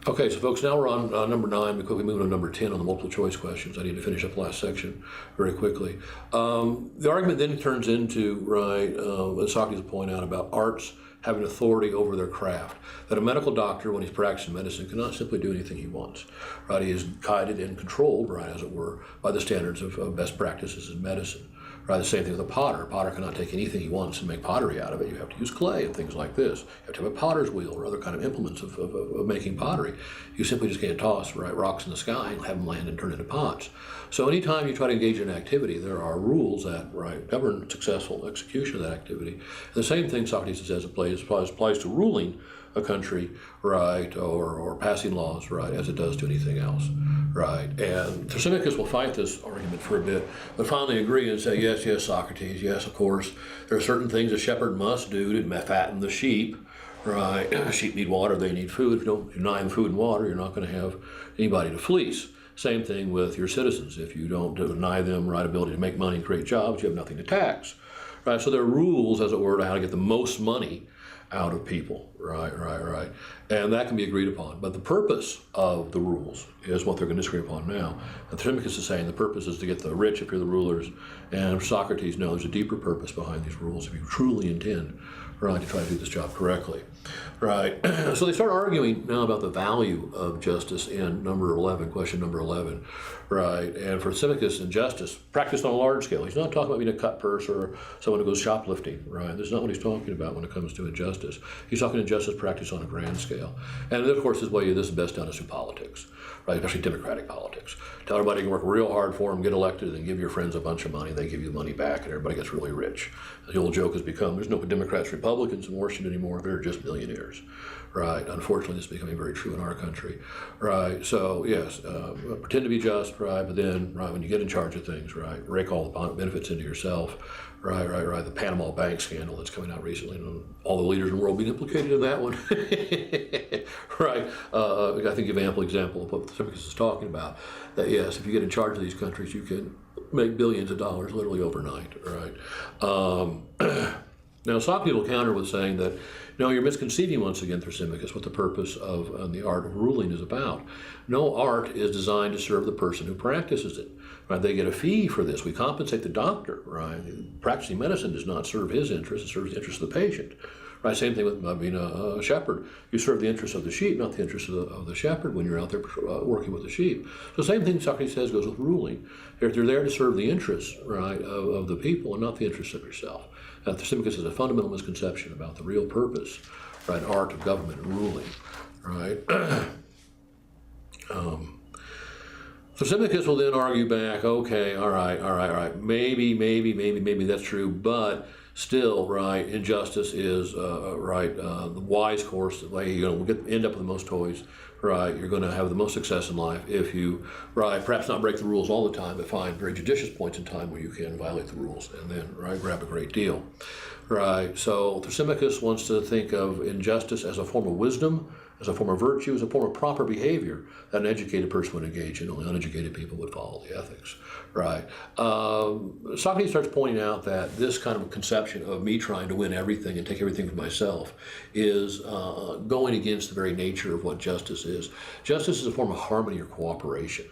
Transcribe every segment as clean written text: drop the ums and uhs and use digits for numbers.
Okay, so folks, now we're on number 9. We quickly move to number 10 on the multiple choice questions. I need to finish up the last section very quickly. The argument then turns into, right, as Socrates will point out, about arts having authority over their craft. That a medical doctor, when he's practicing medicine, cannot simply do anything he wants. Right, he is guided and controlled, right, as it were, by the standards of best practices in medicine. Right, the same thing with a potter. A potter cannot take anything he wants and make pottery out of it. You have to use clay and things like this. You have to have a potter's wheel or other kind of implements of making pottery. You simply just can't toss, right, rocks in the sky and have them land and turn into pots. So anytime you try to engage in activity, there are rules that, right, govern successful execution of that activity. And the same thing Socrates says applies to ruling a country, right, or passing laws, right, as it does to anything else, right. And Thrasymachus will fight this argument for a bit, but finally agree and say, yes, Socrates, yes, of course, there are certain things a shepherd must do to fatten the sheep, right. Sheep need water, they need food. If you don't deny them food and water, you're not going to have anybody to fleece. Same thing with your citizens. If you don't deny them right ability to make money and create jobs, you have nothing to tax, right. So there are rules, as it were, to how to get the most money out of people, right, and that can be agreed upon. But the purpose of the rules is what they're going to disagree upon now. And Thrasymachus is saying the purpose is to get the rich if you're the rulers, and Socrates, no, there's a deeper purpose behind these rules if you truly intend, right, to try to do this job correctly, right. So they start arguing now about the value of justice in number 11, question number 11, right. And for Thrasymachus, injustice practiced on a large scale. He's not talking about being a cut purse or someone who goes shoplifting, right. This is not what he's talking about when it comes to injustice. He's talking injustice practiced on a grand scale. And of course, this is best done through politics, right, especially democratic politics. Tell everybody you can work real hard for them, get elected, and give your friends a bunch of money. They give you the money back, and everybody gets really rich. The old joke has become, there's no Democrats, Republicans in Washington anymore. They're just millionaires, right? Unfortunately, this is becoming very true in our country, right? So, yes, pretend to be just, right, but then, right, when you get in charge of things, right, rake all the benefits into yourself, right. The Panama Bank scandal that's coming out recently, and all the leaders in the world being implicated in that one, right? I think you have an ample example of what Thrasymachus is talking about, that yes, if you get in charge of these countries, you can make billions of dollars literally overnight, right? Now, Socrates will counter with saying that, no, you're misconceiving once again, Thrasymachus, what the purpose of the art of ruling is about. No art is designed to serve the person who practices it. Right? They get a fee for this. We compensate the doctor. Right? Practicing medicine does not serve his interest; it serves the interest of the patient. Right? Same thing with being a shepherd. You serve the interests of the sheep, not the interests of the shepherd when you're out there working with the sheep. So the same thing Socrates says goes with ruling. They're there to serve the interests, right, of the people and not the interests of yourself. Thrasymachus has a fundamental misconception about the real purpose, right, art of government and ruling, right. Thrasymachus will then argue back, okay, all right, maybe that's true, but still, right, injustice is, the wise course, the way you're going to end up with the most toys, right, you're going to have the most success in life if you, right, perhaps not break the rules all the time, but find very judicious points in time where you can violate the rules and then, right, grab a great deal, right. So Thrasymachus wants to think of injustice as a form of wisdom, as a form of virtue, as a form of proper behavior that an educated person would engage in. Only uneducated people would follow the ethics, right? Socrates starts pointing out that this kind of conception of me trying to win everything and take everything for myself is going against the very nature of what justice is. Justice is a form of harmony or cooperation.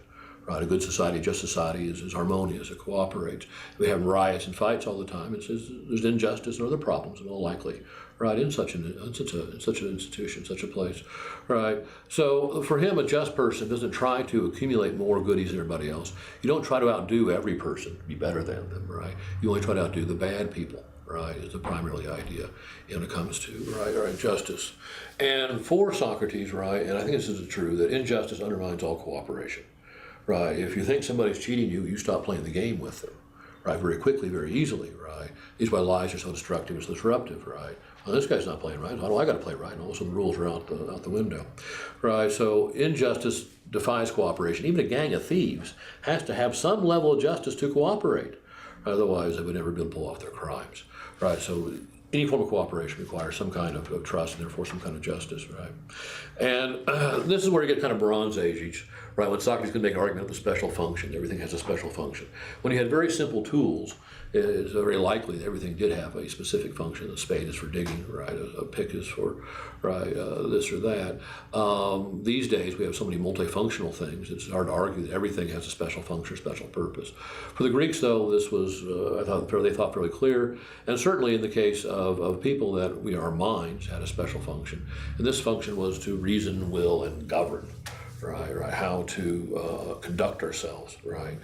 Right, a good society, a just society is harmonious, it cooperates. We have riots and fights all the time. There's injustice and other problems, in all likely, right, in such an institution, such a place, right. So for him, a just person doesn't try to accumulate more goodies than everybody else. You don't try to outdo every person, be better than them, right. You only try to outdo the bad people, right, is the primary idea when it comes to, right, justice. And for Socrates, right, and I think this is true, that injustice undermines all cooperation. Right, if you think somebody's cheating you, you stop playing the game with them, right, very quickly, very easily, right. These why lies are so destructive, it's disruptive, right. Well, this guy's not playing right, how do I got to play right? And all of a sudden the rules are out the window, right. So injustice defies cooperation. Even a gang of thieves has to have some level of justice to cooperate. Otherwise, they would never be able to pull off their crimes, right. So any form of cooperation requires some kind of trust and therefore some kind of justice, right? And this is where you get kind of Bronze Age, right? When Socrates could make an argument of the special function, everything has a special function. When he had very simple tools, it's very likely that everything did have a specific function. A spade is for digging, right? A pick is for, right, this or that. These days we have so many multifunctional things, it's hard to argue that everything has a special function, special purpose. For the Greeks, though, this was, they thought fairly clear, and certainly in the case of people that our minds had a special function. And this function was to reason, will, and govern. Right, how to conduct ourselves, right?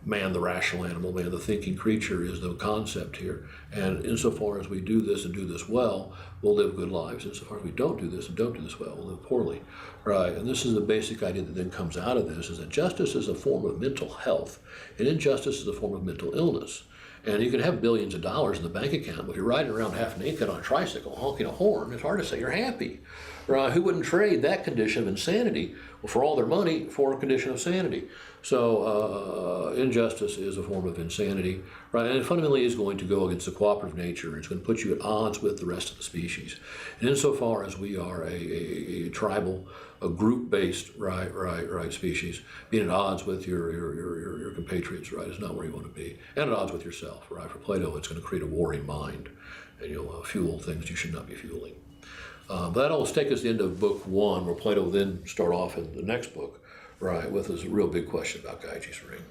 Man, the rational animal, man, the thinking creature is the concept here. And insofar as we do this and do this well, we'll live good lives. Insofar as we don't do this and don't do this well, we'll live poorly, right? And this is the basic idea that then comes out of this, is that justice is a form of mental health, and injustice is a form of mental illness. And you can have billions of dollars in the bank account, but if you're riding around half naked on a tricycle, honking a horn, it's hard to say you're happy. Right? Who wouldn't trade that condition of insanity for all their money for a condition of sanity? So injustice is a form of insanity, right? And it fundamentally is going to go against the cooperative nature. It's going to put you at odds with the rest of the species. And insofar as we are a tribal, a group-based, right species, being at odds with your compatriots, right, is not where you want to be, and at odds with yourself, right? For Plato, it's going to create a warring mind, and you'll fuel things you should not be fueling. But that'll take us to the end of book 1, where Plato then start off in the next book, right, with this real big question about Gyges' ring.